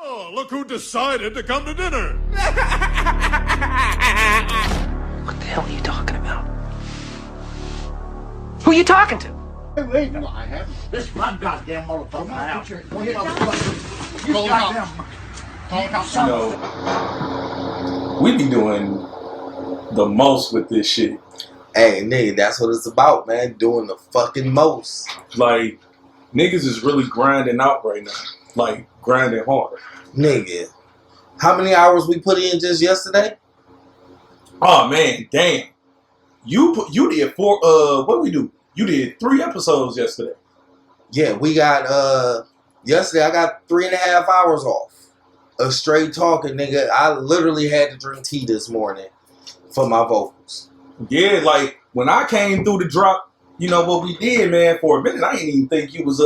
Oh, look who decided to come to dinner. What the hell are you talking about? Who are you talking to? Wait, no, I haven't. This is my goddamn motherfucker now. You goddamn. You know, we be doing the most with this shit. Hey, nigga, that's what it's about, man. Doing the fucking most. Like, niggas is really grinding out right now. Like, grinding hard. Nigga, how many hours we put in just yesterday? Oh, man, damn. You did what we do? You did 3 episodes yesterday. Yeah, we got, yesterday I got 3.5 hours off of straight talking, nigga. I literally had to drink tea this morning for my vocals. Yeah, like, when I came through the drop, you know what we did, man, for a minute, I didn't even think you was,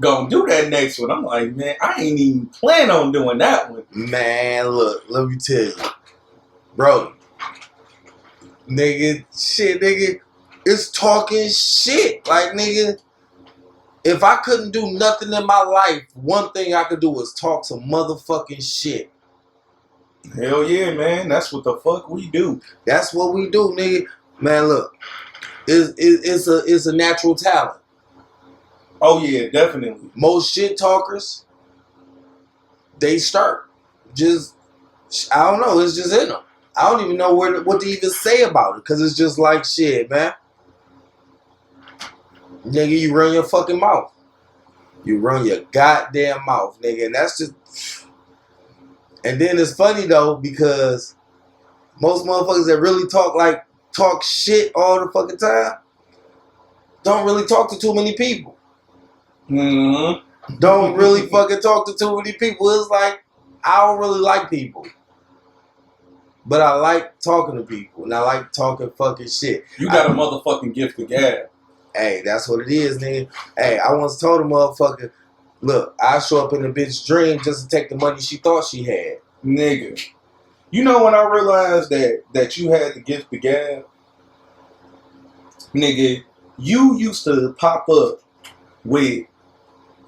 gonna do that next one. I'm like, man, I ain't even plan on doing that one. Man, look, let me tell you. Bro, nigga, it's talking shit. Like, nigga, if I couldn't do nothing in my life, one thing I could do was talk some motherfucking shit. Hell yeah, man. That's what the fuck we do. That's what we do, nigga. Man, look, it's a natural talent. Oh yeah, definitely. Most shit talkers, they start just, I don't know, it's just in them. I don't even know what to even say about it, because it's just like shit, man. Nigga, you run your fucking mouth. You run your goddamn mouth, nigga, and that's just. And then it's funny though, because most motherfuckers that really talk shit all the fucking time don't really talk to too many people. Mm-hmm. Don't really fucking talk to too many people. It's like, I don't really like people, but I like talking to people, and I like talking fucking shit. You got a motherfucking gift of gab. Hey, that's what it is, nigga. Hey, I once told a motherfucker, look, I show up in a bitch's dream just to take the money she thought she had. Nigga. You know when I realized that you had the gift of gab? Nigga, you used to pop up with,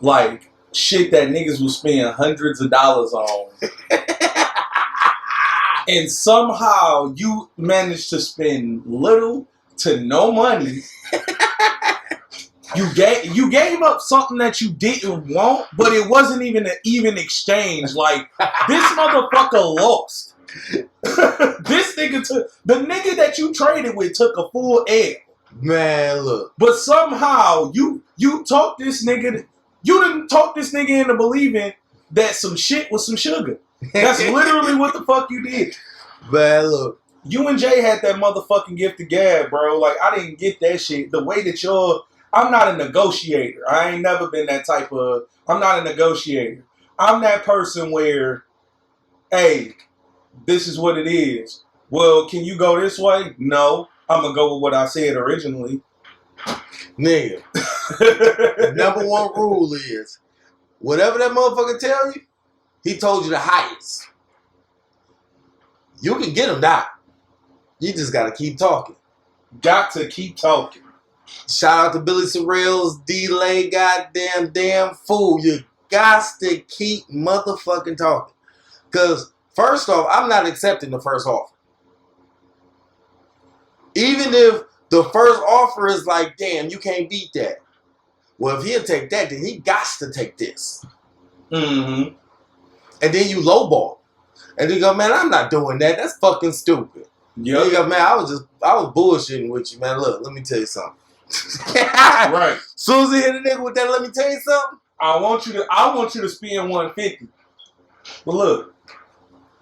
like, shit that niggas was spending hundreds of dollars on. And somehow you managed to spend little to no money. You gave up something that you didn't want, but it wasn't even an even exchange. Like, this motherfucker lost. This nigga the nigga that you traded with took a full L. Man, look. But somehow you talked this nigga. You didn't talk this nigga into believing that some shit was some sugar. That's literally what the fuck you did. Man, look. You and Jay had that motherfucking gift of gab, bro. Like, I didn't get that shit. The way that I'm not a negotiator. I ain't never been that type of. I'm not a negotiator. I'm that person where, hey, this is what it is. Well, can you go this way? No. I'm going to go with what I said originally. Nigga. The number one rule is, whatever that motherfucker tell you, he told you the highest. You can get him down. You just got to keep talking. Got to keep talking. Shout out to Billy Sorrells, D-Lay, goddamn damn fool. You got to keep motherfucking talking. Because, first off, I'm not accepting the first offer. Even if the first offer is like, damn, you can't beat that. Well, if he'll take that, then he got to take this. Mm-hmm. And then you lowball. And then you go, man, I'm not doing that. That's fucking stupid. Yep. You go, man, I was bullshitting with you, man. Look, let me tell you something. Right. Soon as he hit a nigga with that, let me tell you something. I want you to spend 150. But look,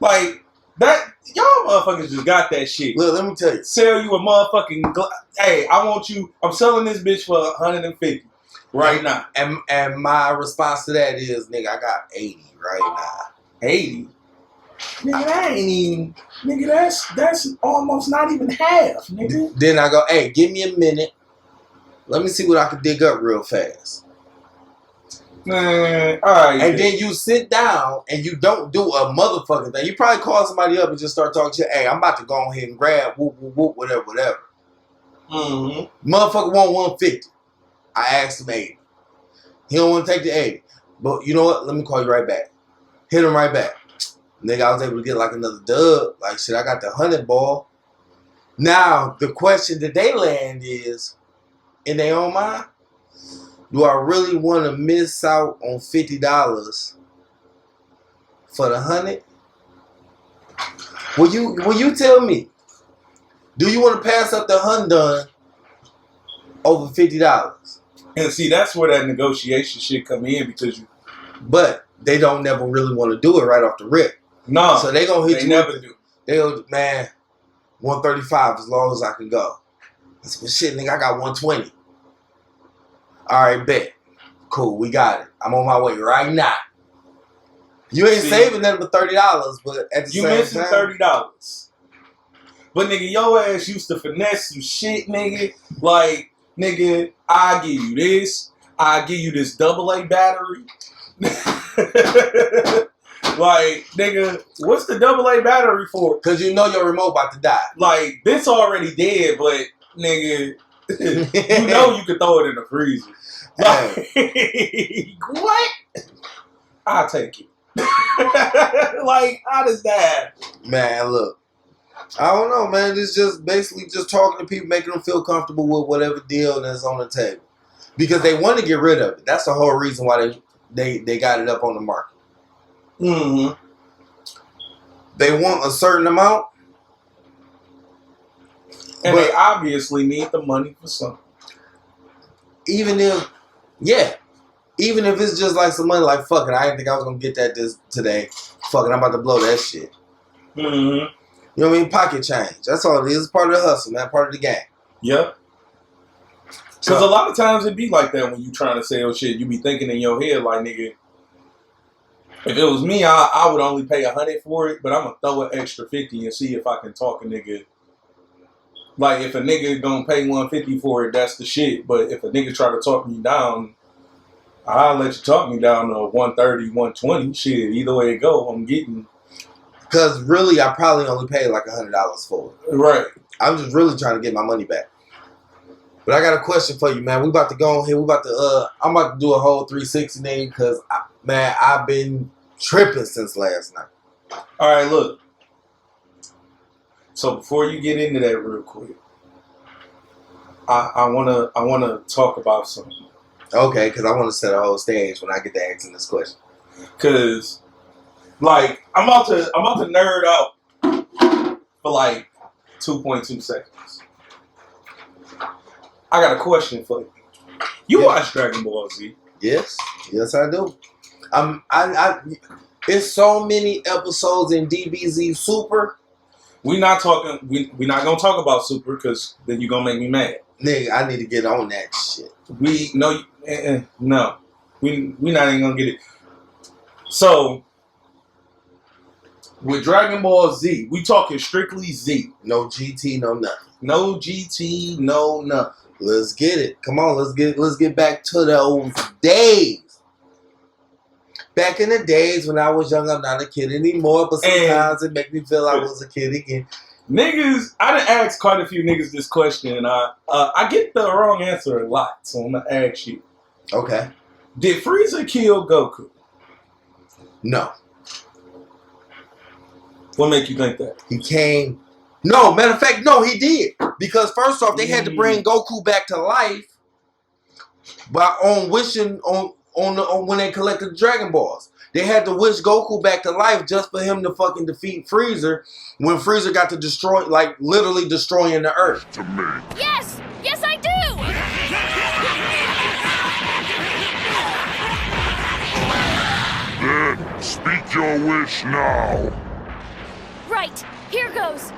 like that, y'all motherfuckers just got that shit. Look, let me tell you. Sell you a motherfucking hey, I'm selling this bitch for 150 right now. And my response to that is, nigga, I got 80 right now. 80. Nigga, that ain't even. Nigga, that's almost not even half, nigga. Then I go, hey, give me a minute. Let me see what I can dig up real fast. Man, all right. And then you sit down and you don't do a motherfucking thing. You probably call somebody up and just start talking shit. Hey, I'm about to go ahead and grab whoop, whoop, whoop, whatever. Mm-hmm. Motherfucker want 150. I asked him 80. He don't want to take the 80. But you know what? Let me call you right back. Hit him right back. Nigga, I was able to get like another dub. Like, shit, I got the 100 ball. Now, the question that they land is, in their own mind, do I really want to miss out on $50 for the 100? Will you tell me, do you want to pass up the $100 over $50? And see, that's where that negotiation shit come in because but they don't never really want to do it right off the rip. No. So they gonna hit you. Never do. They go, man, 135 as long as I can go. I said, well, shit, nigga, I got 120. All right, bet. Cool, we got it. I'm on my way right now. You ain't saving nothing but $30, but at the same time, you missing $30. But nigga, your ass used to finesse some shit, nigga. Like, nigga, I give you this. I give you this AA battery. Like, nigga, what's the AA battery for? Because you know your remote about to die. Like, this already dead, but nigga, you know you could throw it in the freezer. Like, what? I'll take it. Like, how does that? Man, look. I don't know, man. It's just basically just talking to people, making them feel comfortable with whatever deal that's on the table. Because they want to get rid of it. That's the whole reason why they got it up on the market. Mm-hmm. They want a certain amount. And they obviously need the money for something. Even if it's just like some money, like, fuck it, I didn't think I was going to get that this today. Fuck it, I'm about to blow that shit. Mm-hmm. You know what I mean? Pocket change. That's all it is. It's part of the hustle, man. Part of the game. Yep. Because a lot of times it be like that when you trying to sell shit. You be thinking in your head like, nigga, if it was me, I would only pay 100 for it, but I'm going to throw an extra 50 and see if I can talk a nigga. Like, if a nigga gonna pay 150 for it, that's the shit. But if a nigga try to talk me down, I'll let you talk me down to 130, 120. Shit, either way it go, I'm getting. Because really, I probably only paid like $100 for it. Right. I'm just really trying to get my money back. But I got a question for you, man. We about to go on here. I'm about to do a whole 360 name because, man, I've been tripping since last night. All right, look. So before you get into that real quick, I wanna talk about something. Okay, because I want to set a whole stage when I get to asking this question. Cause, like, I'm about to nerd out for like 2.2 seconds. I got a question for you. You watch Dragon Ball Z? Yes, I do. It's so many episodes in DBZ Super. We're not gonna talk about Super because then you're gonna make me mad. Nigga, I need to get on that shit. No, we not even gonna get it. So with Dragon Ball Z, we talking strictly Z. No GT, no nothing. No GT, no nothing. Let's get it. Come on, let's get back to those days. Back in the days when I was young, I'm not a kid anymore, but sometimes it makes me feel I was a kid again. Niggas, I done asked quite a few niggas this question, and I get the wrong answer a lot, so I'm gonna ask you. Okay. Did Frieza kill Goku? No. What make you think that? He came. No, matter of fact, no, he did. Because first off, they had to bring Goku back to life on wishing on when they collected the Dragon Balls. They had to wish Goku back to life just for him to fucking defeat Freezer when Freezer got to destroy, like literally destroying the Earth. To me. Yes! Yes, I do! Then speak your wish now. Right, here goes.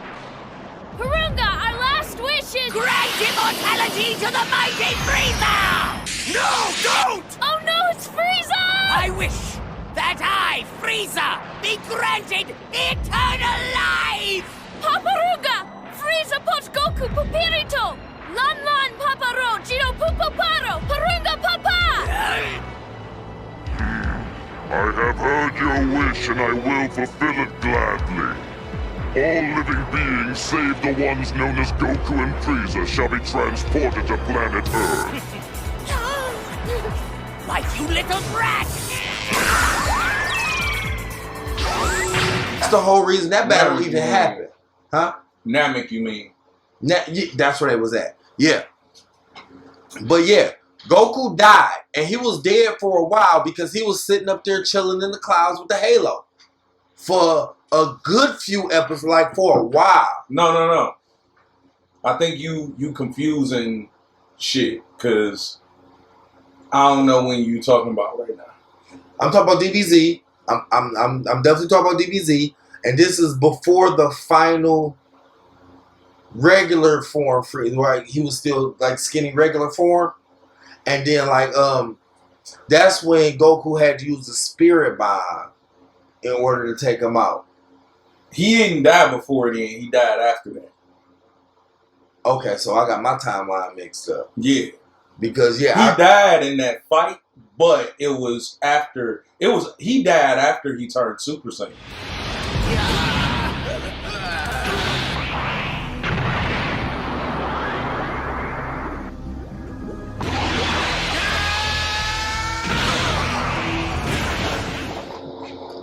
Purunga, our last wish is... Grant immortality to the mighty Frieza! No, don't! Oh no, it's Frieza! I wish that I, Frieza, be granted eternal life! Paparunga! Frieza pot Goku pupirito! Lan lan paparo, Giro pupaparo, Purunga papa! I have heard your wish and I will fulfill it gladly. All living beings save the ones known as Goku and Frieza shall be transported to planet Earth. Like you little brat! That's the whole reason that battle Namek, even happened. Huh? Namek, you mean? That's where they was at. Yeah. But yeah, Goku died. And he was dead for a while because he was sitting up there chilling in the clouds with the halo. For a good few episodes, like for a while. No. I think you confusing shit, because I don't know when you talking about right now. I'm talking about DBZ. I'm definitely talking about DBZ. And this is before the final regular form Frieza, right? He was still like skinny regular form. And then like that's when Goku had to use the spirit bomb in order to take him out. He didn't die before then. He died after that. Okay, so I got my timeline mixed up. Yeah. Because he died in that fight, but it was after he died after he turned Super Saiyan.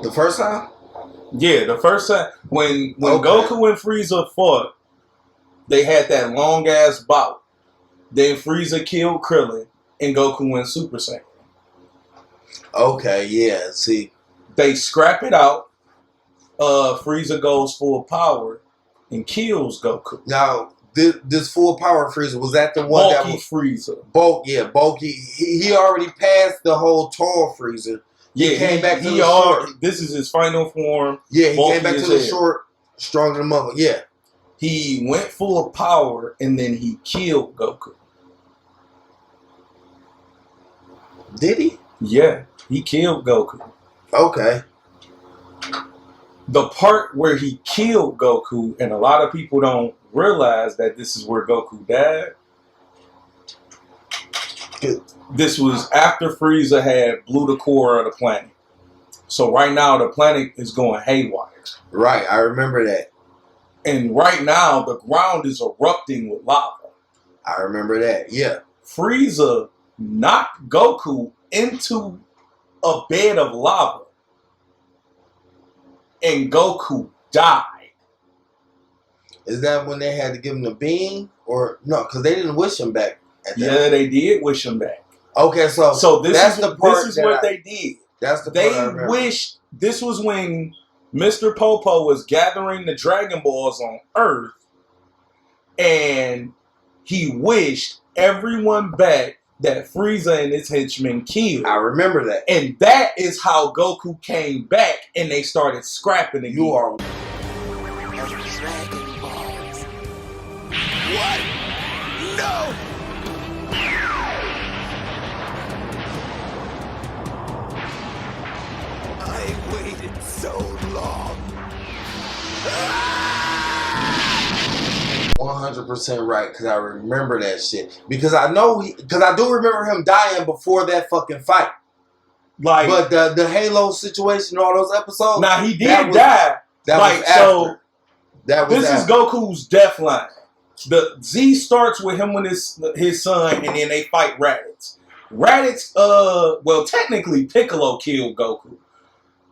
The first time? Yeah, the first time when Goku and Frieza fought, they had that long ass bout. Then Frieza killed Krillin and Goku went Super Saiyan. Okay, yeah, see. They scrap it out. Frieza goes full power and kills Goku. Now, this full power Frieza, was that the one bulky that was Frieza? Bulky. He already passed the whole tall Frieza. He came back to the short. This is his final form. Yeah, he came back to the short, stronger than mother. Yeah. He went full of power and then he killed Goku. Did he? Yeah, he killed Goku. Okay. The part where he killed Goku, and a lot of people don't realize that this is where Goku died. This was after Frieza had blew the core of the planet. So right now the planet is going haywire. Right, I remember that. And right now the ground is erupting with lava. I remember that, yeah. Frieza knocked Goku into a bed of lava. And Goku died. Is that when they had to give him the beam? Or no, because they didn't wish him back. Yeah, they did wish him back. Okay, so this is what they did. That's the part I remember. They wished. This was when Mr. Popo was gathering the Dragon Balls on Earth, and he wished everyone back that Frieza and his henchmen killed. I remember that. And that is how Goku came back, and they started scrapping again. You are... What? No! I waited so long. 100% right, because I remember that shit. Because I know because I do remember him dying before that fucking fight. Like, but the Halo situation, all those episodes. Now he did die. That like was after. So. That was this after. is Goku's death line. The Z starts with him and his son, and then they fight Raditz. Raditz, well, technically Piccolo killed Goku,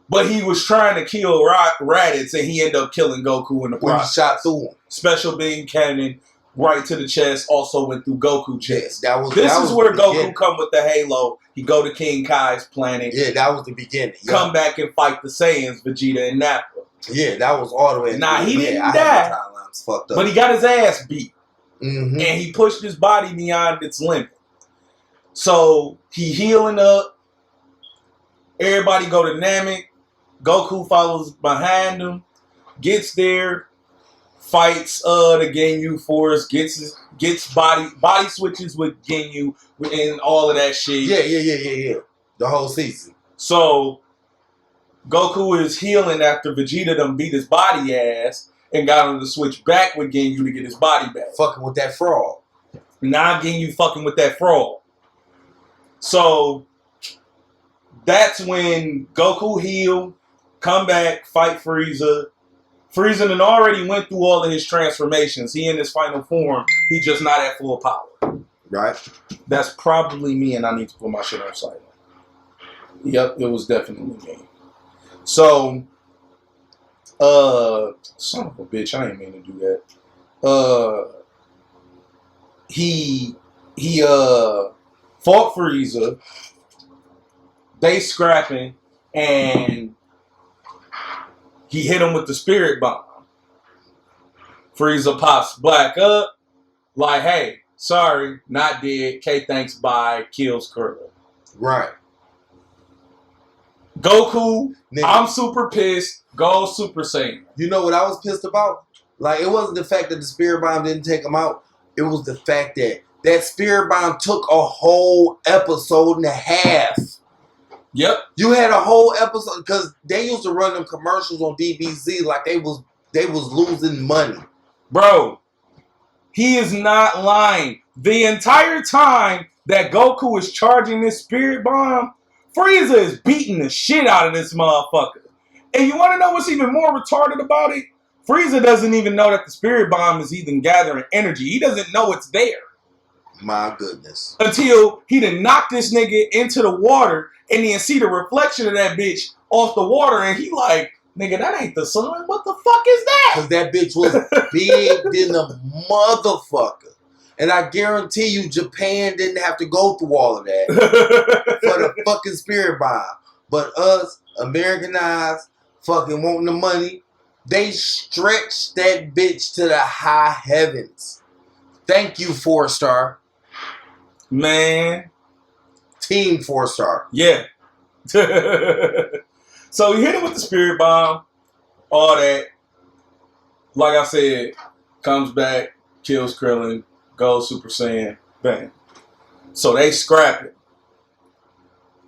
but he was trying to kill Raditz, and he ended up killing Goku in the process. When he shot through him. Special beam cannon right to the chest, also went through Goku's chest. Yeah, this is where Goku come with the Halo. He go to King Kai's planet. Yeah, that was the beginning. Yeah. Come back and fight the Saiyans, Vegeta and Nappa. Yeah, that was all the way. Nah, he didn't die. Fucked up. But he got his ass beat. Mm-hmm. And he pushed his body beyond its limit. So he healing up. Everybody go to Namek. Goku follows behind him. Gets there. Fights the Ginyu Force. Gets body switches with Ginyu and all of that shit. Yeah. The whole season. So Goku is healing after Vegeta done beat his body ass and got him to switch back with Ginyu to get his body back. Fucking with that frog. Now Ginyu fucking with that frog. So that's when Goku healed, come back, fight Frieza. Frieza done already went through all of his transformations. He in his final form. He just not at full power. Right. That's probably me, and I need to put my shit on silent. Yep, it was definitely me. So Son of a bitch, I ain't mean to do that. He fought Frieza. They scrapping, and he hit him with the spirit bomb. Frieza pops Black up, like, hey, sorry, not dead. K thanks, bye. Kills Krillin. Right. Goku, Nigga. I'm super pissed. Go Super Saiyan. You know what I was pissed about? Like, it wasn't the fact that the spirit bomb didn't take him out. It was the fact that that spirit bomb took a whole episode and a half. Yep. You had a whole episode because they used to run them commercials on DBZ like they was losing money. Bro, he is not lying. The entire time that Goku is charging this spirit bomb, Frieza is beating the shit out of this motherfucker. And you want to know what's even more retarded about it? Frieza doesn't even know that the spirit bomb is even gathering energy. He doesn't know it's there. My goodness. Until he done knocked this nigga into the water and then see the reflection of that bitch off the water and he like, nigga, that ain't the sun. What the fuck is that? Because that bitch was big than a motherfucker. And I guarantee you Japan didn't have to go through all of that for the fucking spirit bomb. But us, Americanized, fucking wanting the money, they stretched that bitch to the high heavens. Thank you, 4-star. Man. Team 4-star. Yeah. So he hit him with the spirit bomb, all that. Like I said, comes back, kills Krillin, goes Super Saiyan, bang. So they scrap it.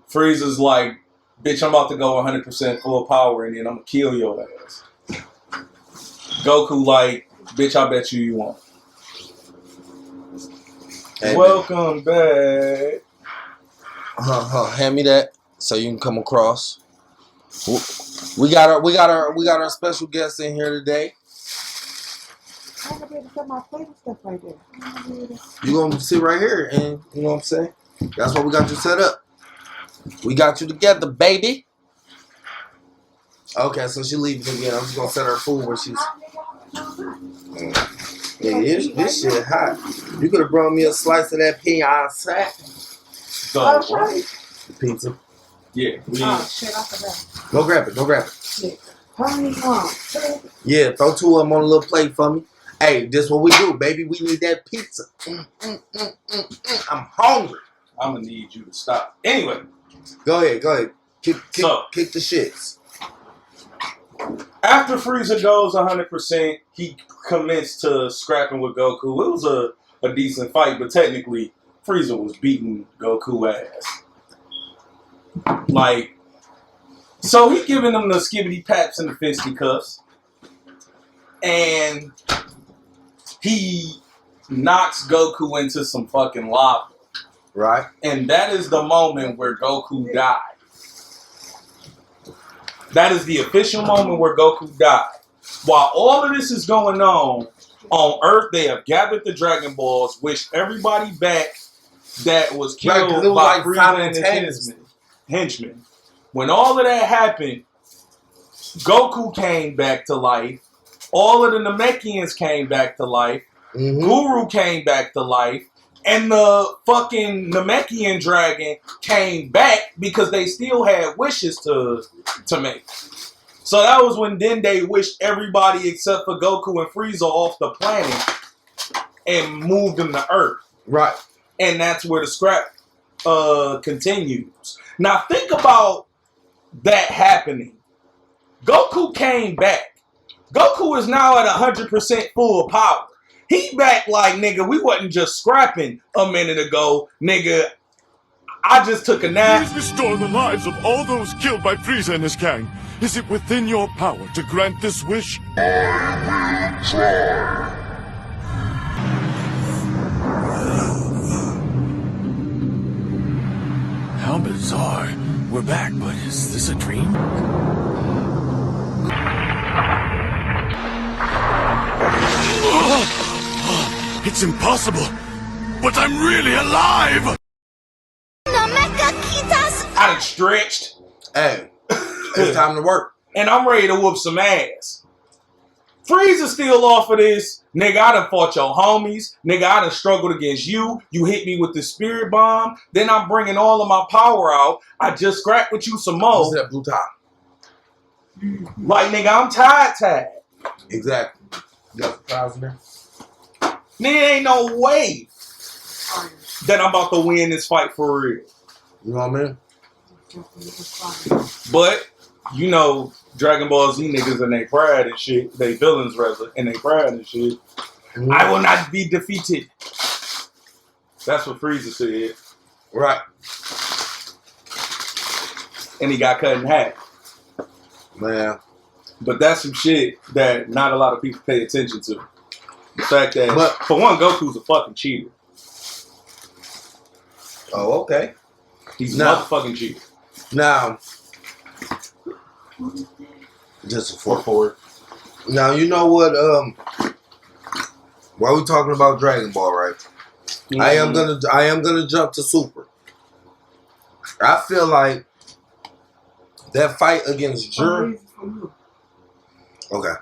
Frieza's like, bitch, I'm about to go 100% full power and then I'm gonna kill your ass. Goku like, bitch, I bet you won't. Hey, welcome back. Hand me that so you can come across. We got our special guest in here today. I'm gonna be able to put my favorite stuff right there. You gonna sit right here and you know what I'm saying? That's why we got you set up. We got you together, baby. Okay, so she leaving again. I'm just gonna set her food where she's. Yeah, this shit hot. You could have brought me a slice of that piña sack. The pizza. Yeah. Oh shit, I forgot. Go grab it. Go grab it. Shit. Honey, mom. Yeah, throw two of them on a little plate for me. Hey, this what we do, baby. We need that pizza. I'm hungry. I'm gonna need you to stop. Anyway. Go ahead. Kick the shits. After Frieza goes 100%, he commenced to scrapping with Goku. It was a decent fight, but technically, Frieza was beating Goku ass. Like, so he giving him the skibbity paps and the fisticuffs. And he knocks Goku into some fucking lava. Right. And that is the moment where Goku died. That is the official moment where Goku died. While all of this is going on Earth, they have gathered the Dragon Balls, wished everybody back that was killed by Frieza and his henchmen. When all of that happened, Goku came back to life. All of the Namekians came back to life. Mm-hmm. Guru came back to life. And the fucking Namekian dragon came back because they still had wishes to make. So that was when Dende wished everybody except for Goku and Frieza off the planet and moved them to Earth. Right. And that's where the scrap continues. Now think about that happening. Goku came back. Goku is now at 100% full power. He back like, nigga, we wasn't just scrapping a minute ago. Nigga, I just took a nap. Please restore the lives of all those killed by Frieza and his gang. Is it within your power to grant this wish? I will try. How bizarre. We're back, but is this a dream? It's impossible, but I'm really alive! I done stretched. Hey, it's time to work. And I'm ready to whoop some ass. Frieza still off of this. Nigga, I done fought your homies. Nigga, I done struggled against you. You hit me with the spirit bomb. Then I'm bringing all of my power out. I just scrapped with you some more. What's that blue top? Like, nigga, I'm tired. Exactly. You got the prize in there? There ain't no way that I'm about to win this fight for real. You know what I mean? But, you know, Dragon Ball Z niggas and they pride and shit. They villains, rather, and they pride and shit. I will not be defeated. That's what Frieza said. Right. And he got cut in half. Man. But that's some shit that not a lot of people pay attention to. The fact that, for one, Goku's a fucking cheater. Oh, okay. He's a motherfucking cheater. Now, just for it. Now, you know what? While we talking about Dragon Ball, right? Mm-hmm. I am gonna jump to Super. I feel like that fight against Jiren. Okay.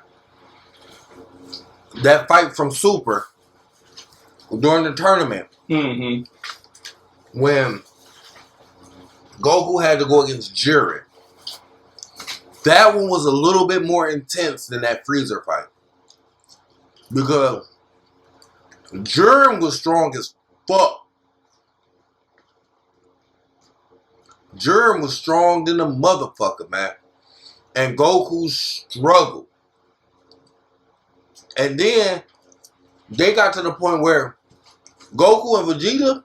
That fight from Super during the tournament, when Goku had to go against Jiren, that one was a little bit more intense than that Freezer fight. Because Jiren was strong as fuck. Jiren was strong than a motherfucker, man. And Goku struggled. And then they got to the point where Goku and Vegeta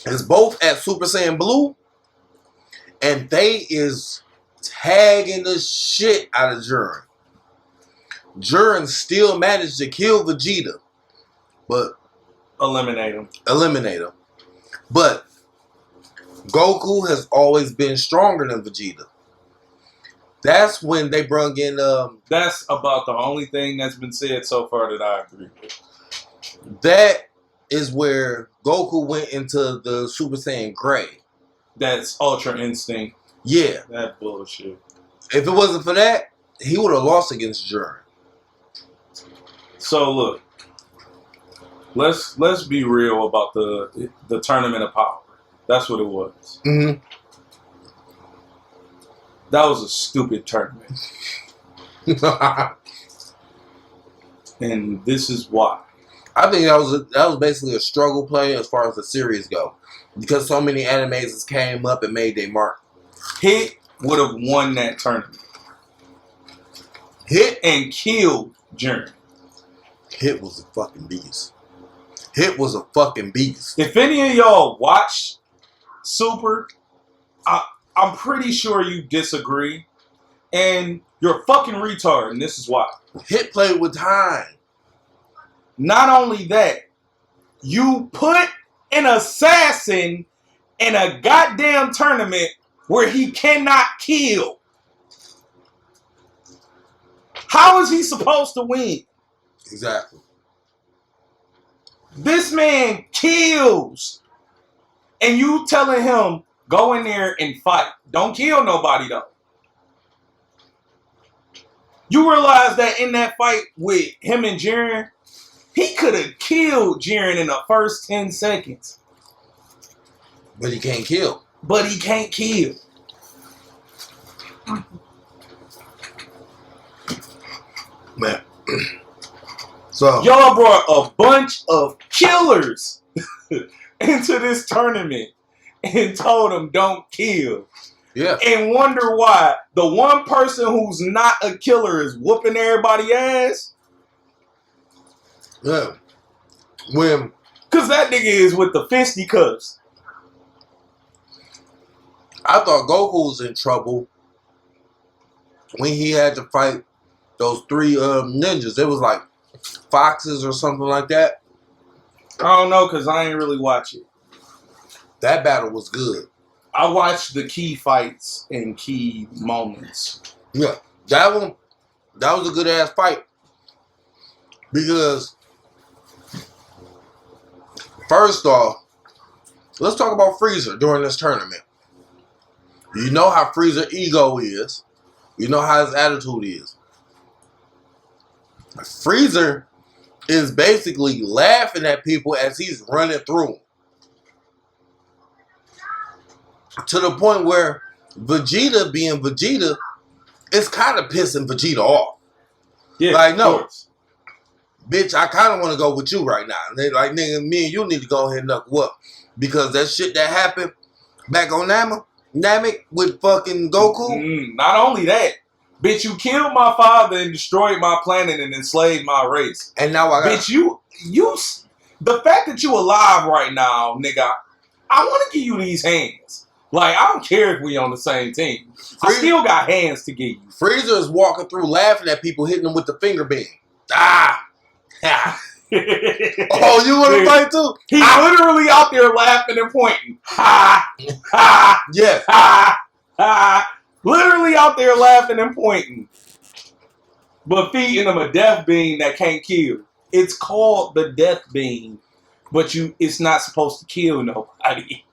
is both at Super Saiyan Blue, and they is tagging the shit out of Jiren. Jiren still managed to kill Vegeta, but eliminate him. But Goku has always been stronger than Vegeta. That's when they brung in. That's about the only thing that's been said so far that I agree with. That is where Goku went into the Super Saiyan Gray. That's Ultra Instinct. Yeah. That bullshit. If it wasn't for that, he would have lost against Jiren. So look, let's be real about the Tournament of Power. That's what it was. Mm-hmm. That was a stupid tournament. And this is why. I think that was basically a struggle play as far as the series go. Because so many animes came up and made their mark. Hit would have won that tournament. Hit and killed Jiren. Hit was a fucking beast. Hit was a fucking beast. If any of y'all watched Super, I'm pretty sure you disagree. And you're a fucking retard, and this is why. Hit played with time. Not only that, you put an assassin in a goddamn tournament where he cannot kill. How is he supposed to win? Exactly. This man kills. And you telling him, go in there and fight. Don't kill nobody, though. You realize that in that fight with him and Jiren, he could have killed Jiren in the first 10 seconds. But he can't kill. Man. So y'all brought a bunch of killers into this tournament and told them don't kill. Yeah. And wonder why the one person who's not a killer is whooping everybody ass. Yeah. When? Because that nigga is with the fisticuffs. I thought Goku was in trouble when he had to fight those three ninjas. It was like foxes or something like that. I don't know because I ain't really watch it. That battle was good. I watched the key fights and key moments. Yeah, that was a good ass fight. Because first off, let's talk about Frieza during this tournament. You know how Frieza ego is. You know how his attitude is. Frieza is basically laughing at people as he's running through them. To the point where Vegeta being Vegeta, it's kind of pissing Vegeta off. Yeah, like, no, bitch, I kind of want to go with you right now. And they like, nigga, me and you need to go ahead and knuckle up. Because that shit that happened back on Namek with fucking Goku. Not only that, bitch, you killed my father and destroyed my planet and enslaved my race. And now I got... Bitch, you, the fact that you alive right now, nigga, I want to give you these hands. Like, I don't care if we on the same team. I still got hands to give you. Frieza is walking through laughing at people, hitting them with the finger beam. Ah! Ha! Oh, you want to fight too? He's literally out there laughing and pointing. Ha! Ha! Yes. Ha! Ha! Literally out there laughing and pointing. But feeding him a death beam that can't kill. It's called the death beam. But it's not supposed to kill nobody.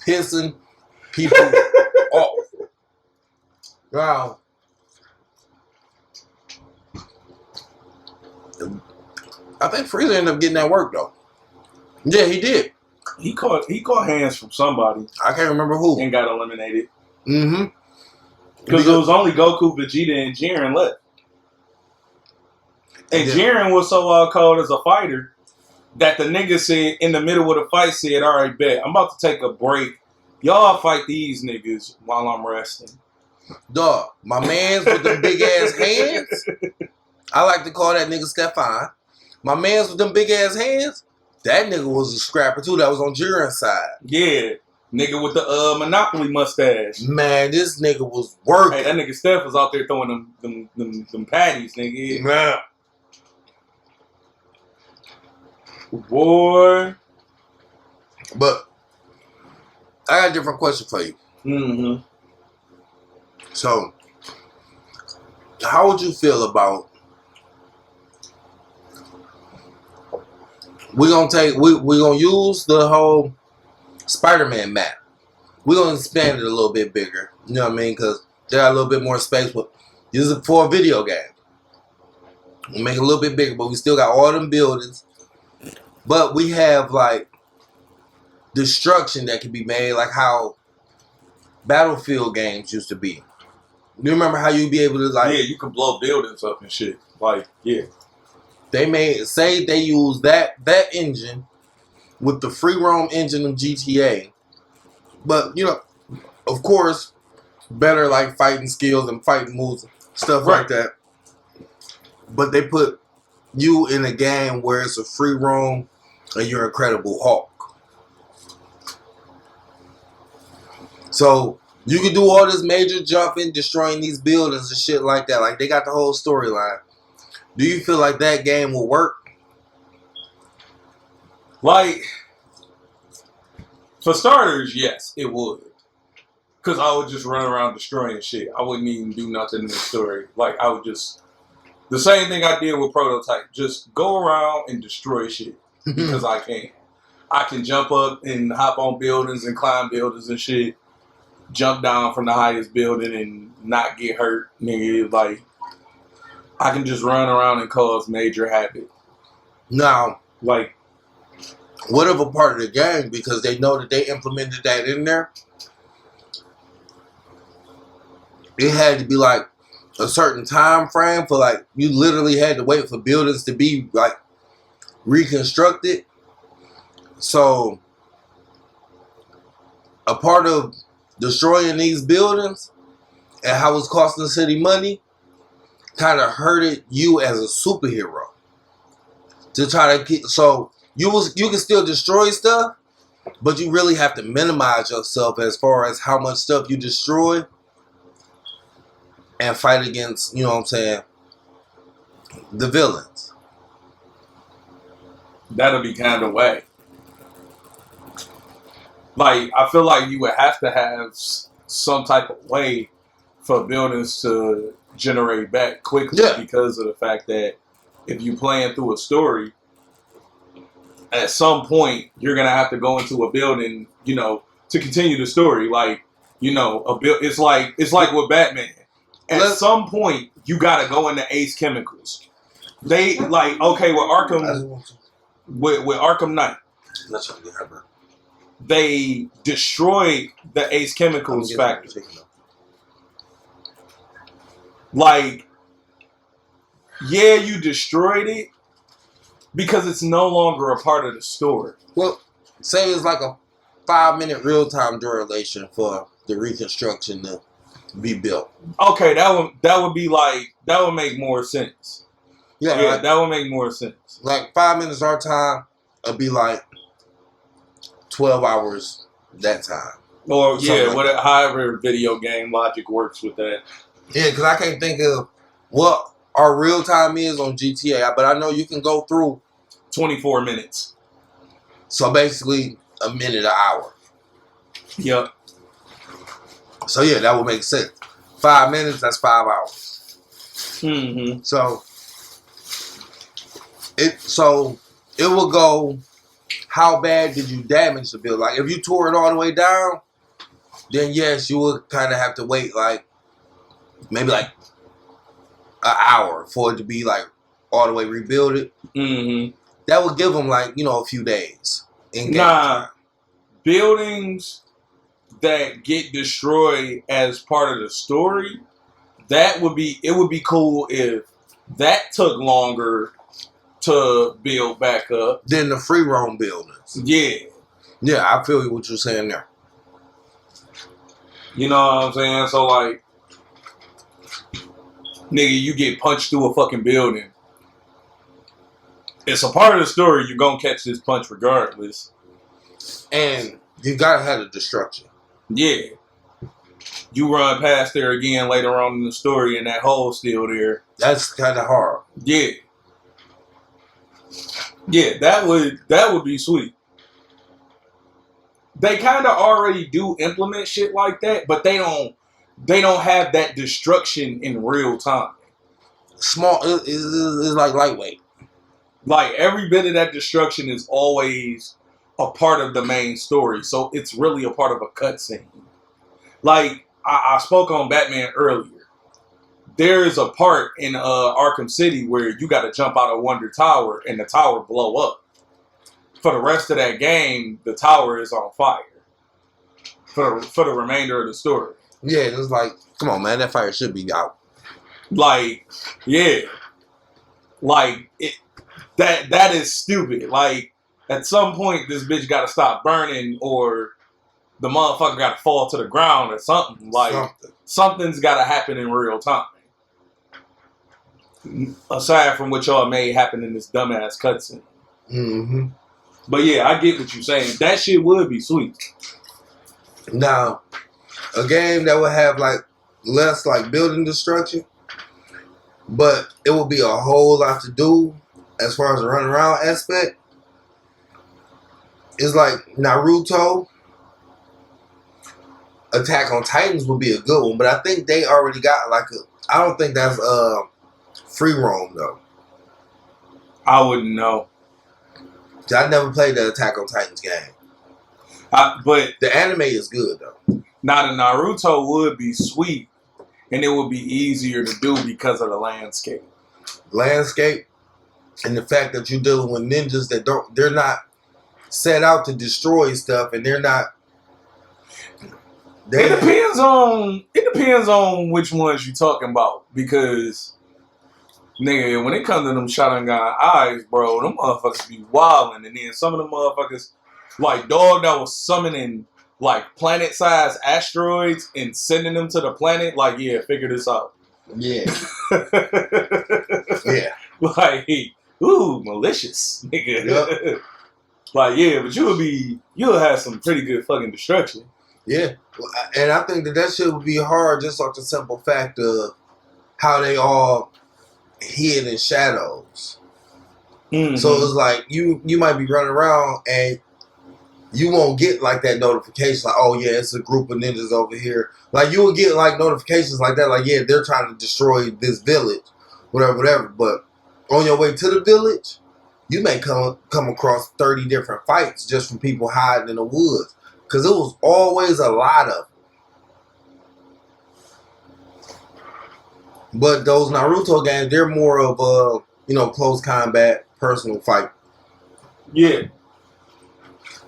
Pissing people off. Wow. I think Frieza ended up getting that work though. Yeah, he did. He caught hands from somebody. I can't remember who. And got eliminated. Mm-hmm. Because it was only Goku, Vegeta, and Jiren left. And Jiren was so cold as a fighter that the nigga said in the middle of the fight said, all right, bet, I'm about to take a break. Y'all fight these niggas while I'm resting. Dog, my mans with them big ass hands. I like to call that nigga Stefan. My mans with them big ass hands. That nigga was a scrapper too. That was on Jiren's side. Yeah, nigga with the Monopoly mustache. Man, this nigga was working. Hey, that nigga Steph was out there throwing them patties, nigga. Man. Boy. But I got a different question for you. Mm-hmm. So, how would you feel about we're gonna use the whole Spider-Man map. We're gonna expand it a little bit bigger. You know what I mean? Because they got a little bit more space. But this is for a video game. We'll make it a little bit bigger, but we still got all them buildings. But we have like destruction that can be made, like how Battlefield games used to be. You remember how you'd be able to like... Yeah, you can blow buildings up and shit. Like, yeah. They use that engine with the free roam engine of GTA. But, you know, of course, better like fighting skills and fighting moves, stuff like that. But they put you in a game where it's a free roam and you're Incredible Hulk. So you can do all this major jumping, destroying these buildings and shit like that. Like, they got the whole storyline. Do you feel like that game will work? Like, for starters, yes, it would. Because I would just run around destroying shit. I wouldn't even do nothing in the story. Like, I would just... The same thing I did with Prototype. Just go around and destroy shit. Because I can. I can jump up and hop on buildings and climb buildings and shit. Jump down from the highest building and not get hurt. Nigga, like... I can just run around and cause major havoc. Now, like, what if a part of the game, because they know that they implemented that in there, it had to be like a certain time frame for like, you literally had to wait for buildings to be like reconstructed. So a part of destroying these buildings and how it's costing the city money kind of hurted you as a superhero to try to keep. So you can still destroy stuff, but you really have to minimize yourself as far as how much stuff you destroy and fight against, you know what I'm saying, the villains. That'll be kind of whack. Like, I feel like you would have to have some type of way for buildings to generate back quickly, because of the fact that if you're playing through a story, at some point you're gonna have to go into a building, you know, to continue the story. Like, you know, it's like with Batman. At some point, you gotta go into Ace Chemicals. They like okay with I just Arkham want to. with Arkham Knight. Let's try to get her, bro. They destroyed the Ace Chemicals factory. Like, yeah, you destroyed it because it's no longer a part of the story. Well, say it's like a 5-minute real-time duration for the reconstruction to be built. Okay, that would be like that would make more sense. Yeah, Yeah, like, that would make more sense. like 5 minutes our time, it'd be like 12 hours that time. Or yeah, Something like however video game logic works with that. Yeah, because I can't think of what our real time is on GTA, but I know you can go through. 24 minutes. So basically, a minute an hour. Yep. So yeah, that would make sense. 5 minutes, that's 5 hours. Mm-hmm. So it will go. How bad did you damage the building? Like if you tore it all the way down, then yes, you would kind of have to wait like maybe like an hour for it to be like all the way rebuilt it. Mm-hmm. That would give them like a few days in game Nah, time. buildings that get destroyed as part of the story, it would be cool if that took longer to build back up. Then the free roam buildings. Yeah. Yeah, I feel what you're saying there. You know what I'm saying? So like, nigga, you get punched through a fucking building. It's a part of the story. You're gonna catch this punch regardless. And you gotta have the destruction. Yeah. You run past there again later on in the story and that hole's still there. That's kind of hard. Yeah. Yeah, that would be sweet. They kind of already do implement shit like that, but they don't have that destruction in real time. Small, it's like lightweight. Like every bit of that destruction is always a part of the main story, so it's really a part of a cutscene. Like I spoke on Batman earlier. There is a part in Arkham City where you got to jump out of Wonder Tower and the tower blow up. For the rest of that game, the tower is on fire. For the remainder of the story. Yeah, it's like, come on, man, that fire should be out. Like, yeah. Like, that is stupid. Like, at some point, this bitch got to stop burning or the motherfucker got to fall to the ground or something. Like, something's got to happen in real time. Aside from what y'all made happen in this dumbass cutscene. Mm-hmm. But yeah, I get what you're saying. That shit would be sweet. Now, a game that would have like less like building destruction, but it would be a whole lot to do as far as the run around aspect. It's like Naruto. Attack on Titans would be a good one, but I think they already got like I don't think that's free roam though. I wouldn't know. I never played the Attack on Titans game. But the anime is good though. Now the Naruto would be sweet, and it would be easier to do because of the landscape. Landscape, and the fact that you're dealing with ninjas that they're not set out to destroy stuff, and they're not. It depends on which ones you're talking about, because nigga, when it comes to them Sharingan eyes, bro, them motherfuckers be wildin', and then some of them motherfuckers, like dog that was summoning like planet-sized asteroids and sending them to the planet, like, yeah, figure this out. Yeah. Yeah. Like, ooh, malicious, nigga. Yep. Like, yeah, but you'll have some pretty good fucking destruction. Yeah. And I think that shit would be hard just off the simple fact of how they all hid in shadows. Mm-hmm. So it's like you might be running around and you won't get like that notification like, oh yeah, it's a group of ninjas over here. Like you will get like notifications like that, like, yeah, they're trying to destroy this village, whatever. But on your way to the village, you may come across 30 different fights just from people hiding in the woods. Because it was always a lot of them. But those Naruto games, they're more of close combat, personal fight. Yeah.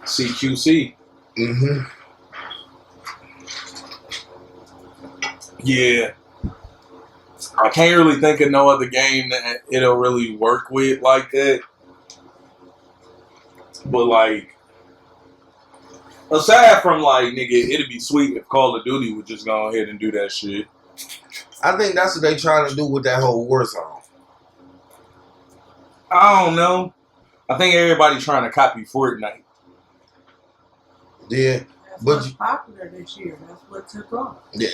CQC. Mm-hmm. Yeah. I can't really think of no other game that it'll really work with like that. But like, aside from like, nigga, it'd be sweet if Call of Duty would just go ahead and do that shit. I think that's what they trying to do with that whole Warzone. I don't know. I think everybody trying to copy Fortnite. Yeah. That's But what's popular this year. That's what took off. Yeah,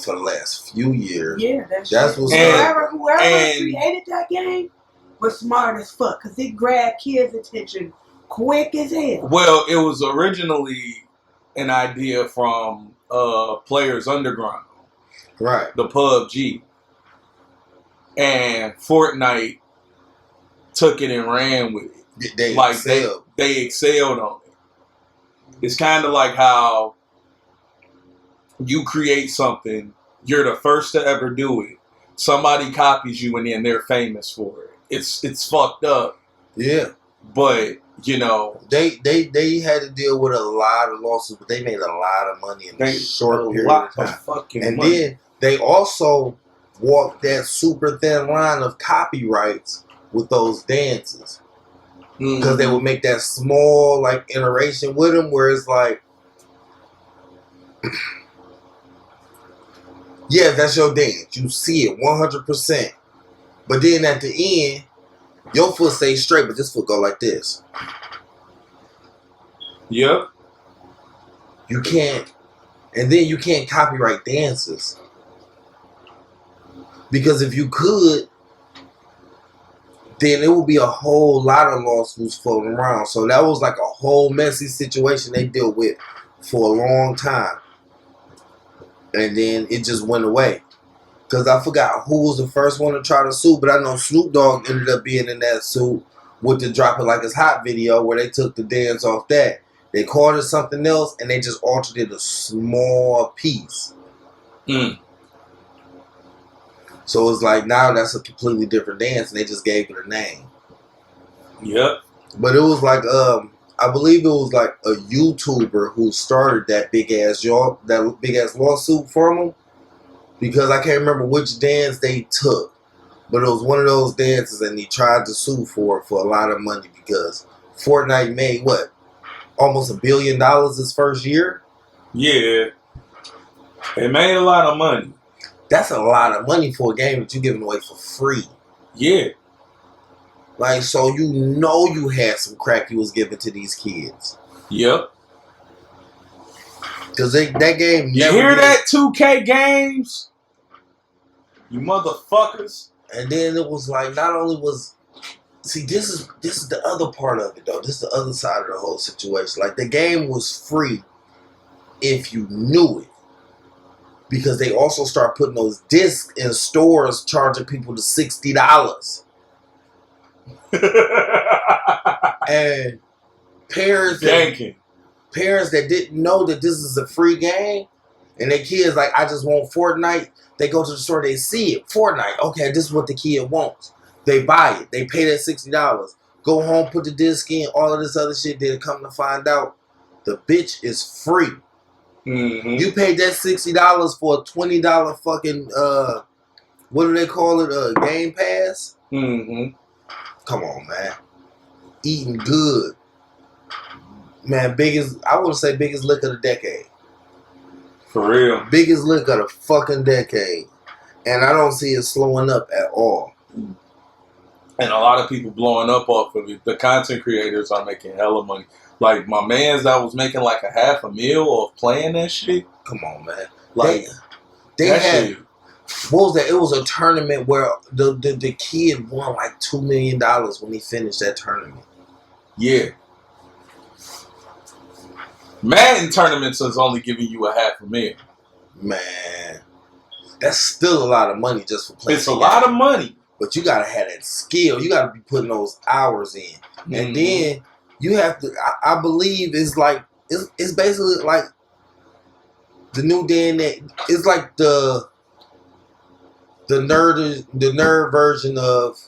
for the last few years. Yeah, That's what's what's whoever and- created that game was smart as fuck because it grabbed kids' attention quick as hell. Well, it was originally an idea from Players Underground, Right. the PUBG, and Fortnite took it and ran with it. They Like excelled. they excelled on it. It's kind of like how you create something, you're the first to ever do it. Somebody copies you and then they're famous for it. It's fucked up. Yeah. But, They had to deal with a lot of losses, but they made a lot of money in a short period of time. Fucking And then they also walked that super thin line of copyrights with those dances. Because they would make that small like iteration with them where it's like, yeah, that's your dance. You see it 100%. But then at the end, your foot stays straight, but this foot go like this. Yep. You can't, and then you can't copyright dances. Because if you could, then it would be a whole lot of lawsuits floating around. So that was like a whole messy situation they dealt with for a long time. And then it just went away. Because I forgot who was the first one to try to sue, but I know Snoop Dogg ended up being in that suit with the Drop It Like It's Hot video where they took the dance off that. They called it something else and they just altered it a small piece. So it's like now that's a completely different dance and they just gave it a name. Yep. But it was like I believe it was like a YouTuber who started that big ass lawsuit from him. Because I can't remember which dance they took. But it was one of those dances and he tried to sue for it for a lot of money because Fortnite made what? Almost $1 billion his first year? Yeah. It made a lot of money. That's a lot of money for a game that you're giving away for free. Yeah. Like, so you had some crack you was giving to these kids. Yep. Because that game You never hear did. that, 2K games? You motherfuckers. And then it was like, not only was... See, this is the other part of it, though. This is the other side of the whole situation. Like, the game was free if you knew it. Because they also start putting those discs in stores charging people to $60. And parents that didn't know that this is a free game and their kids like, I just want Fortnite. They go to the store, they see it. Fortnite. Okay, this is what the kid wants. They buy it. They pay that $60. Go home, put the disc in, all of this other shit. Then come to find out the bitch is free. Mm-hmm. You paid that $60 for a $20 fucking what do they call it? Game Pass? Mm-hmm. Come on, man. Eating good. Man, I want to say biggest lick of the decade. For real. Biggest lick of the fucking decade. And I don't see it slowing up at all. And a lot of people blowing up off of it. The content creators are making hella money. Like my mans that was making like $500,000 off playing that shit. Come on, man. Like they that had shit. What was that? It was a tournament where the kid won like $2 million when he finished that tournament. Yeah. Madden tournaments is only giving you $500,000. Man, that's still a lot of money just for playing. It's a lot of money. But you gotta have that skill. You gotta be putting those hours in. Mm-hmm. And then you have to, I believe it's like, it's basically like the new day and that, it's like the nerd version of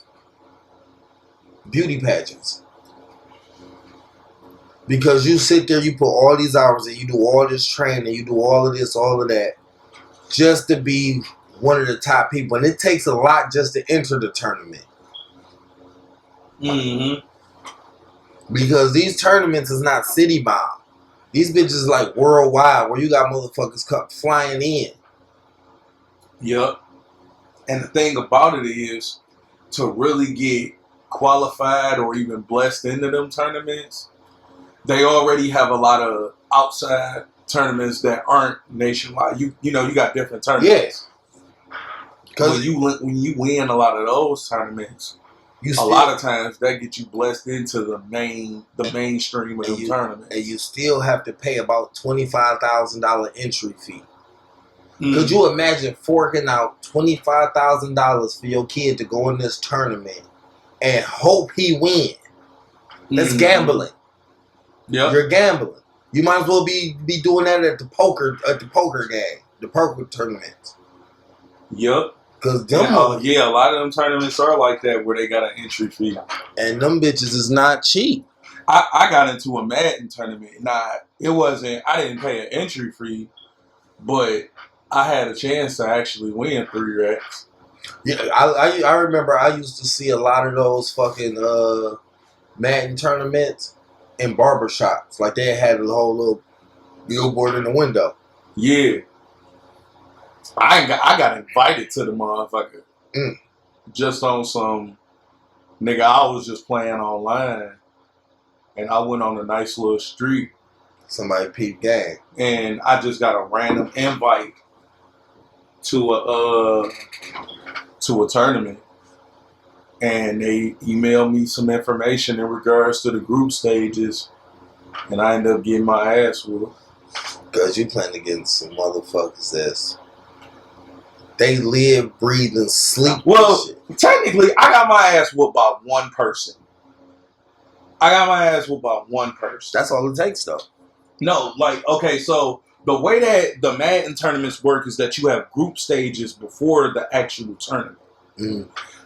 beauty pageants. Because you sit there, you put all these hours and you do all this training, you do all of this, all of that, just to be one of the top people. And it takes a lot just to enter the tournament. Mm-hmm. Because these tournaments is not city bound. These bitches like worldwide, where you got motherfuckers flying in. Yep. And the thing about it is, to really get qualified or even blessed into them tournaments, they already have a lot of outside tournaments that aren't nationwide. You know, you got different tournaments. Yes. Because when you win a lot of those tournaments, a lot of times that gets you blessed into the mainstream of the tournament. And you still have to pay about $25,000 entry fee. Could you imagine forking out $25,000 for your kid to go in this tournament and hope he win? That's gambling. Yep. You're gambling. You might as well be doing that at the poker game, the poker tournaments. Yep. Cause them a lot of them tournaments are like that where they got an entry fee. And them bitches is not cheap. I got into a Madden tournament. I didn't pay an entry fee, but I had a chance to actually win 3 racks. Yeah, I remember I used to see a lot of those fucking Madden tournaments in barbershops. Like they had a whole little billboard in the window. Yeah. I got invited to the motherfucker. Just on some nigga, I was just playing online and I went on a nice little street. Somebody peeped gang. And I just got a random invite to a tournament. And they emailed me some information in regards to the group stages, and I ended up getting my ass whooped. Cause you plan to get some motherfuckers that's they live, breathe, and sleep. Well, technically, I got my ass whooped by one person. That's all it takes, though. No, okay, so the way that the Madden tournaments work is that you have group stages before the actual tournament.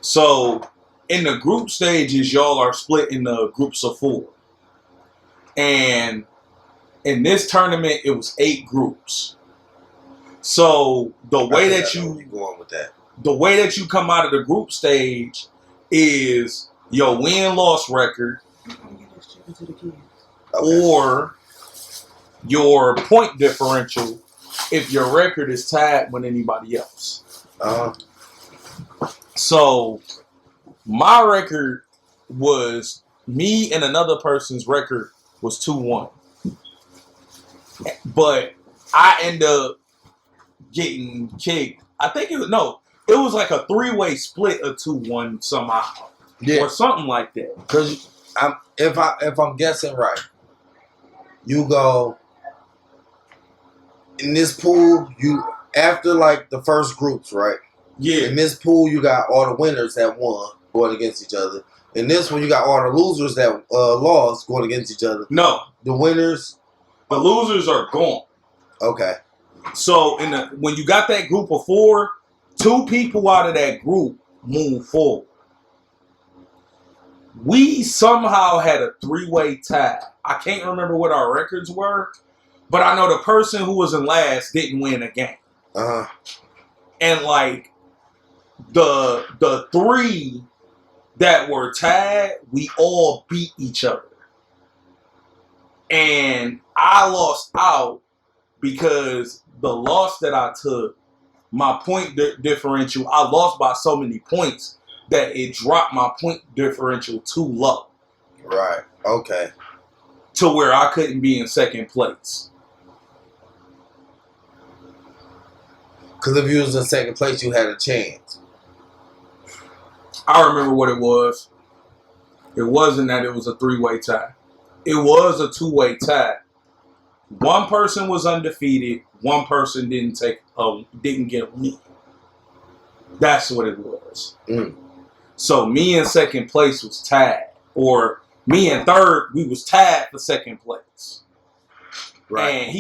So in the group stages, y'all are split into groups of 4. And in this tournament, it was 8 groups. So the way that you come out of the group stage is your win-loss record or your point differential if your record is tied with anybody else. So my record was, me and another person's record was 2-1. But I end up getting kicked. I think it was like a 3-way split of 2-1 somehow. Yeah. Or something like that. Because if I'm guessing right, you go in this pool, you after like the first groups, right? Yeah. In this pool, you got all the winners that won going against each other. In this one, you got all the losers that lost going against each other. No. The winners. The losers are gone. Okay. So when you got that group of 4, 2 people out of that group move forward. We somehow had a 3-way tie. I can't remember what our records were, but I know the person who was in last didn't win a game. And like the 3 that were tied, we all beat each other. And I lost out because the loss that I took, my point differential, I lost by so many points that it dropped my point differential too low. Right. Okay. To where I couldn't be in second place. Because if you was in second place, you had a chance. I remember what it was. It wasn't that it was a 3-way tie. It was a 2-way tie. One person was undefeated. One person didn't get a win. That's what it was. So me in second place was tied. Or me in third, we was tied for second place. Right. And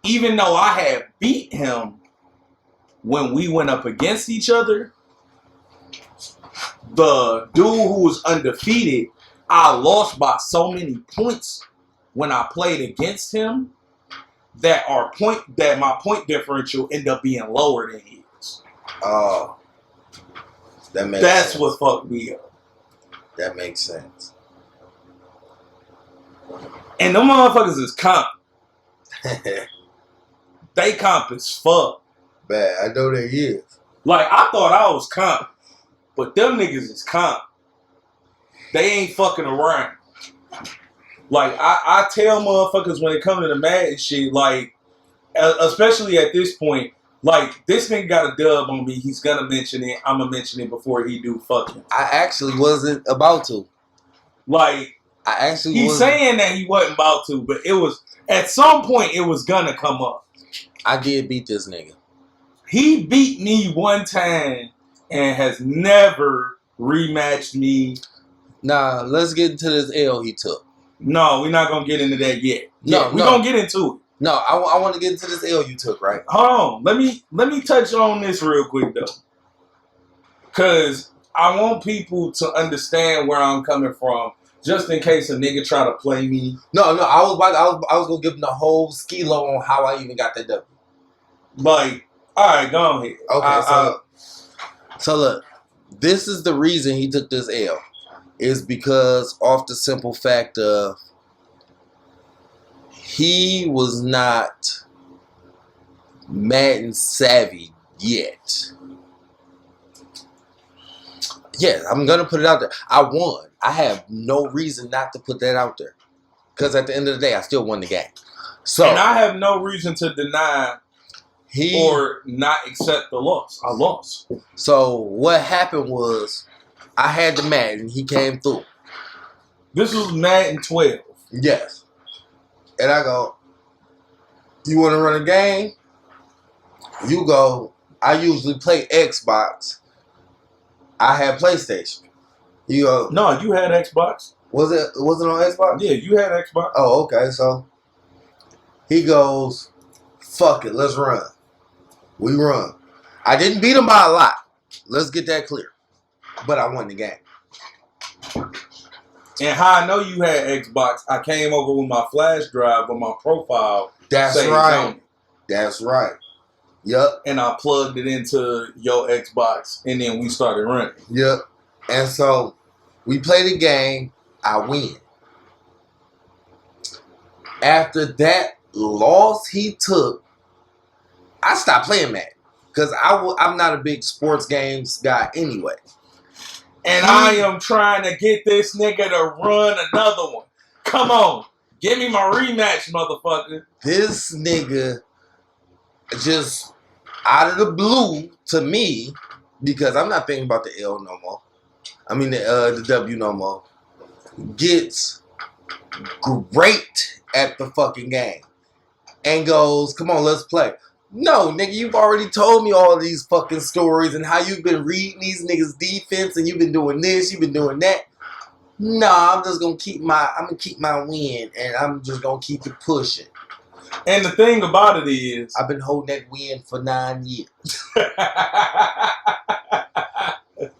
even though I had beat him when we went up against each other, the dude who was undefeated, I lost by so many points when I played against him that my point differential ended up being lower than his. Oh, that's sense. What fucked me up. That makes sense. And them motherfuckers is comp. They comp as fuck. Bad. I know they is. Like, I thought I was comp, but them niggas is comp. They ain't fucking around. Like, I tell motherfuckers when it comes to the Madden shit, like, especially at this point, like, this nigga got a dub on me. He's gonna mention it. I'm gonna mention it before he do fucking. I actually wasn't about to. Like, he's saying that he wasn't about to, but it was, at some point, it was gonna come up. I did beat this nigga. He beat me one time and has never rematched me. Nah, let's get into this L he took. No, we're not gonna get into that yet. No, we're gonna get into it. No, I want to get into this L you took, right? Hold on. Let me touch on this real quick though, cause I want people to understand where I'm coming from, just in case a nigga try to play me. No, I was gonna give him the whole skilo on how I even got that W. Like, all right, go ahead. Okay, so look, this is the reason he took this L, is because off the simple fact of he was not Madden savvy yet. Yeah, I'm going to put it out there. I won. I have no reason not to put that out there. Because at the end of the day, I still won the game. So, and I have no reason to deny or not accept the loss. I lost. So what happened was I had the Madden. He came through. This was Madden 12. Yes. And I go, you want to run a game? You go, I usually play Xbox. I had PlayStation. You go, no, you had Xbox. Was it on Xbox? Yeah, you had Xbox. Oh, okay. So he goes, fuck it, let's run. We run. I didn't beat him by a lot. Let's get that clear. But I won the game. And how I know you had Xbox, I came over with my flash drive on my profile. That's right. That's right. Yep. And I plugged it into your Xbox, and then we started running. Yep. And so we play the game. I win. After that loss he took, I stopped playing Madden because I'm not a big sports games guy anyway. And I am trying to get this nigga to run another one. Come on. Give me my rematch, motherfucker. This nigga just out of the blue to me, because I'm not thinking about the L no more. I mean the W no more. Gets great at the fucking game. And goes, come on, let's play. No, nigga, you've already told me all these fucking stories and how you've been reading these niggas' defense and you've been doing this, you've been doing that. Nah, I'm just gonna keep my win and I'm just gonna keep it pushing. And the thing about it is, I've been holding that win for 9 years.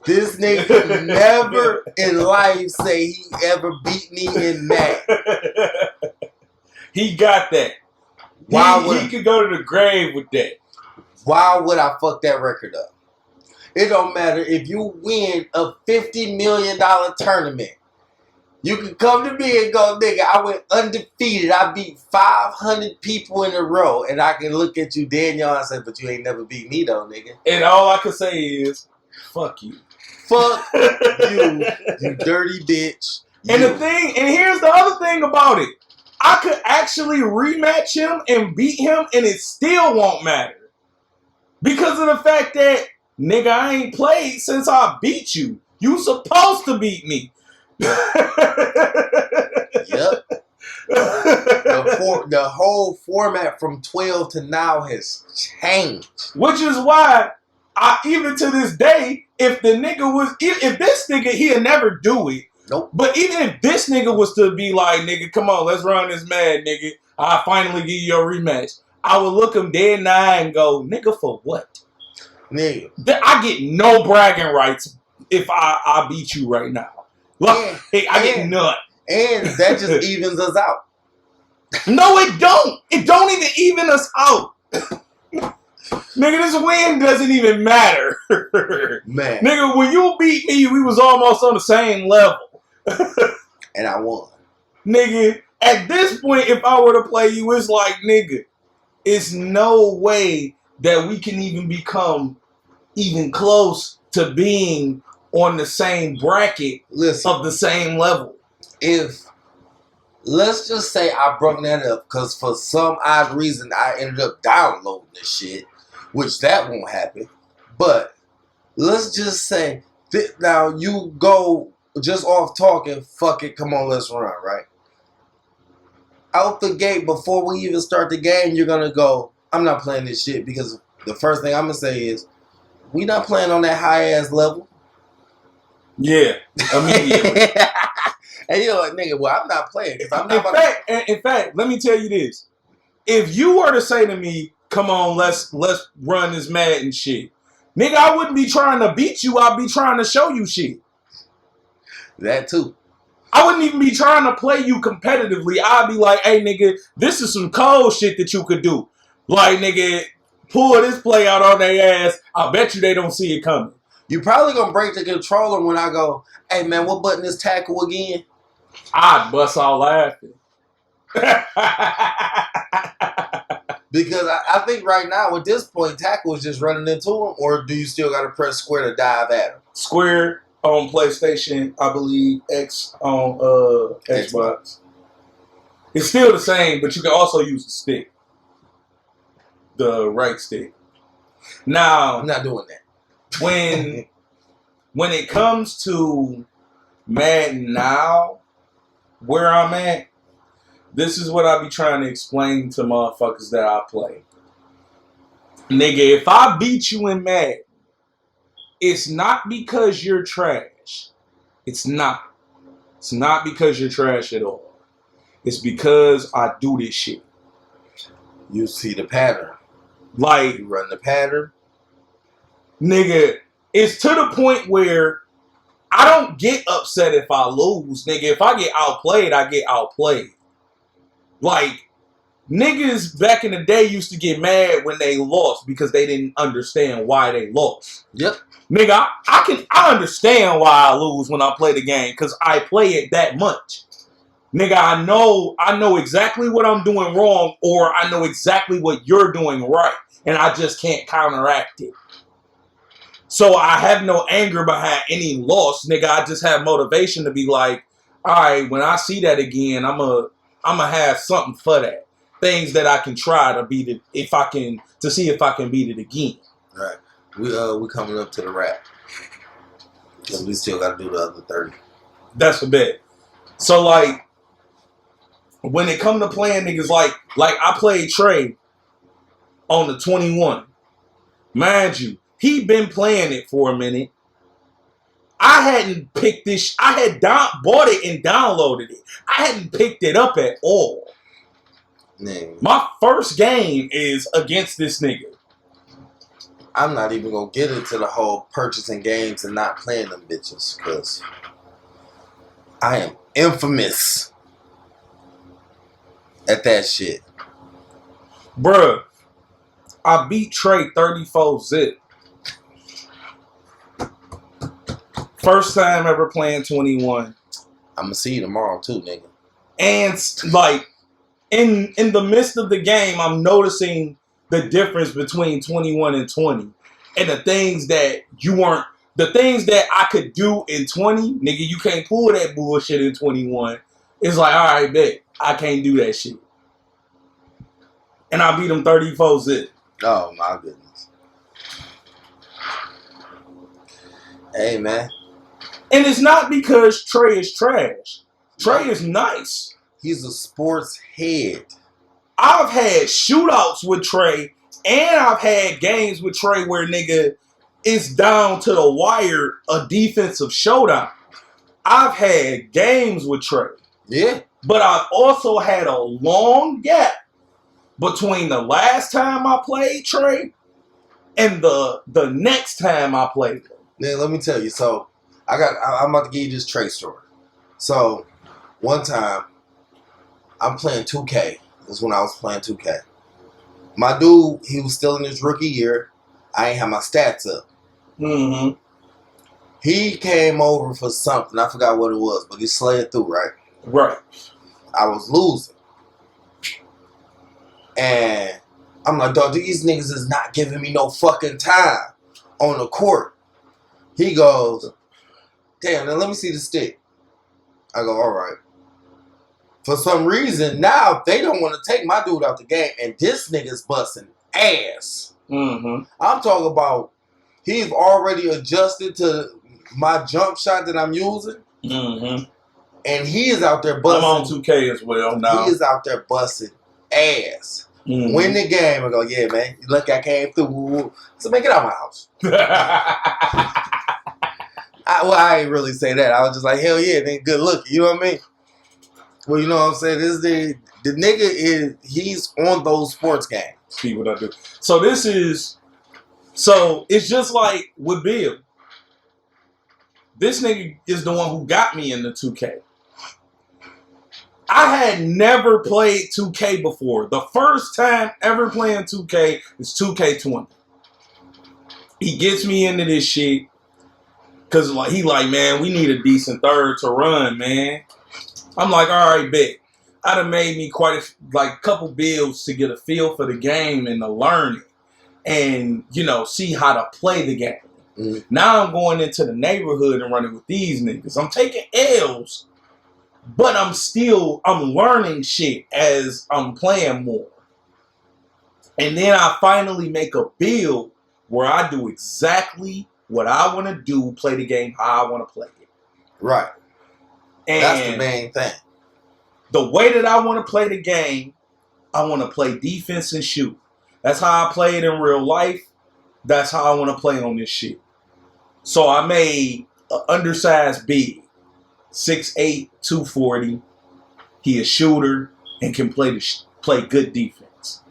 This nigga never in life say he ever beat me in Madden. He got that. He could go to the grave with that. Why would I fuck that record up? It don't matter if you win a $50 million tournament. You can come to me and go, nigga, I went undefeated. I beat 500 people in a row. And I can look at you dead in your eyes and say, but you ain't never beat me though, nigga. And all I can say is, fuck you. Fuck you, you dirty bitch. And here's the other thing about it. I could actually rematch him and beat him and it still won't matter. Because of the fact that, nigga, I ain't played since I beat you. You supposed to beat me. Yep. The whole format from 12 to now has changed. Which is why, even to this day, if this nigga, he'll never do it. Nope. But even if this nigga was to be like, nigga, come on, let's run this mad, nigga. I'll finally give you your rematch. I would look him dead in the eye and go, nigga, for what? Nigga. I get no bragging rights if I beat you right now. Like, I get none. And that just evens us out. No, it don't. It don't even even us out. Nigga, this win doesn't even matter. Man. Nigga, when you beat me, we was almost on the same level. And I won. Nigga, at this point, if I were to play you, it's like, nigga, it's no way that we can even become even close to being on the same bracket of the same level. Let's just say I brought that up because for some odd reason I ended up downloading this shit, which that won't happen. But let's just say now you go just off talking, fuck it, come on, let's run, right? Out the gate, before we even start the game, you're gonna go, I'm not playing this shit, because the first thing I'm gonna say is, we not playing on that high ass level. Yeah, immediately. And you're like, nigga, well, I'm not playing. I'm not in fact, let me tell you this. If you were to say to me, come on, let's run this Madden shit, nigga, I wouldn't be trying to beat you. I'd be trying to show you shit. That too. I wouldn't even be trying to play you competitively. I'd be like, hey, nigga, this is some cold shit that you could do. Like, nigga, pull this play out on their ass. I bet you they don't see it coming. You probably gonna break the controller when I go, hey, man, what button is tackle again? I'd bust all laughing. Because I think right now, at this point, tackle is just running into him, or do you still got to press square to dive at him? Square on PlayStation, I believe, X on Xbox. It's still the same, but you can also use the stick. The right stick. Now, I'm not doing that. When it comes to Madden now, where I'm at, this is what I be trying to explain to motherfuckers that I play. Nigga, if I beat you in Madden, it's not because you're trash. It's not. It's not because you're trash at all. It's because I do this shit. You see the pattern. Like, you run the pattern. Nigga, it's to the point where I don't get upset if I lose. Nigga, if I get outplayed, I get outplayed. Like, niggas back in the day used to get mad when they lost because they didn't understand why they lost. Yep. Nigga, I understand why I lose when I play the game because I play it that much. Nigga, I know exactly what I'm doing wrong, or I know exactly what you're doing right, and I just can't counteract it. So I have no anger behind any loss, nigga. I just have motivation to be like, all right, when I see that again, I'm a have something for that. Things that I can try to beat it to see if I can beat it again. Right. We coming up to the wrap. Because we still got to do the other 30. That's a bet. So, like, when it come to playing niggas, like I played Trey on the 21. Mind you, he been playing it for a minute. I hadn't picked this. I had bought it and downloaded it. I hadn't picked it up at all. Nigga. My first game is against this nigga. I'm not even going to get into the whole purchasing games and not playing them bitches, because I am infamous at that shit. Bruh, I beat Trey 34-zip. First time ever playing 21. I'm going to see you tomorrow too, nigga. And, like, in the midst of the game, I'm noticing the difference between 21 and 20. And the things that I could do in 20, nigga, you can't pull that bullshit in 21. It's like, all right, bet. I can't do that shit. And I beat him 34-zip. Oh, my goodness. Hey, man. And it's not because Trey is trash. Trey is nice. He's a sports head. I've had shootouts with Trey, and I've had games with Trey where, nigga, it's down to the wire, a defensive showdown. I've had games with Trey. Yeah. But I've also had a long gap between the last time I played Trey and the next time I played him. Now, let me tell you. So, I'm about to give you this Trey story. So, one time, I'm playing 2K. This is when I was playing 2K. My dude, he was still in his rookie year. I ain't have my stats up. Mm-hmm. He came over for something. I forgot what it was, but he slayed through, right? Right. I was losing. And I'm like, dog, these niggas is not giving me no fucking time on the court. He goes, damn, now let me see the stick. I go, all right. For some reason, now they don't want to take my dude out the game, and this nigga's busting ass. Mm-hmm. I'm talking about he's already adjusted to my jump shot that I'm using, and he is out there busting. I'm on 2K as well now. He is out there busting ass. Win the game. I go, yeah, man. You lucky I came through. So make it out my house. I ain't really say that. I was just like, hell yeah, they good looking. You know what I mean? Well, you know what I'm saying? This the nigga he's on those sports games. See what I do. So it's just like with Bill. This nigga is the one who got me into 2K. I had never played 2K before. The first time ever playing 2K is 2K20. He gets me into this shit because he like, man, we need a decent third to run, man. I'm like, all right, bet. I'd have made me quite a couple builds to get a feel for the game and to learn it and, see how to play the game. Mm-hmm. Now I'm going into the neighborhood and running with these niggas. I'm taking L's, but I'm learning shit as I'm playing more. And then I finally make a build where I do exactly what I want to do, play the game how I want to play it. Right. And that's the main thing. The way that I want to play the game, I want to play defense and shoot. That's how I play it in real life. That's how I want to play on this shit. So I made an undersized big, 6'8", 240. He a shooter and can play good defense.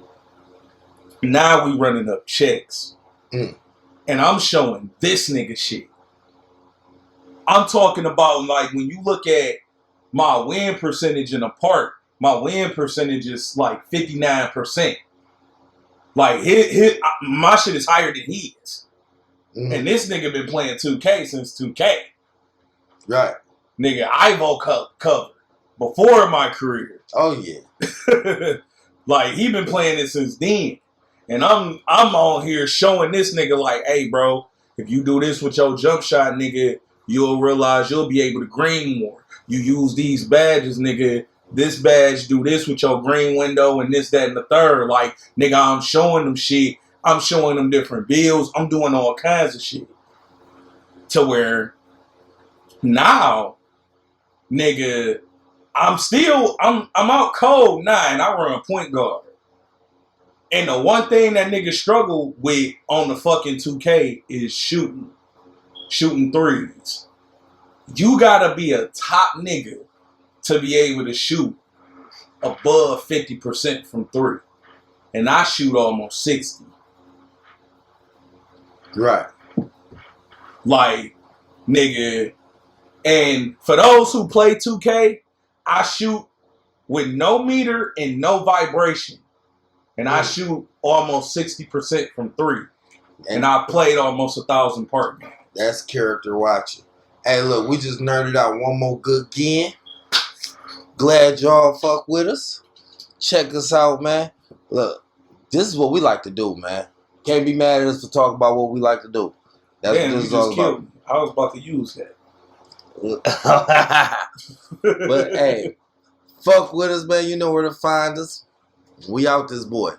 Now we running up checks. And I'm showing this nigga shit. I'm talking about when you look at my win percentage in a park, my win percentage is 59%. My shit is higher than his. And this nigga been playing 2K since 2K. Right. Nigga, Ivo cover before my career. Oh yeah. He been playing it since then. And I'm on here showing this nigga hey bro, if you do this with your jump shot, nigga, you'll realize you'll be able to green more. You use these badges, nigga. This badge do this with your green window and this, that, and the third. Nigga, I'm showing them shit. I'm showing them different builds. I'm doing all kinds of shit. To where now, nigga, I'm out cold 9. I run point guard. And the one thing that nigga struggle with on the fucking 2K is shooting threes. You gotta be a top nigga to be able to shoot above 50% from 3. And I shoot almost 60. Right. Nigga. And for those who play 2K, I shoot with no meter and no vibration. And I shoot almost 60% from 3. And I played almost 1,000 part games. That's character watching. Hey, look, we just nerded out one more good game. Glad y'all fuck with us. Check us out, man. Look, this is what we like to do, man. Can't be mad at us for talking about what we like to do. That's what this is all about. Me. I was about to use that. But hey, fuck with us, man. You know where to find us. We out this boy.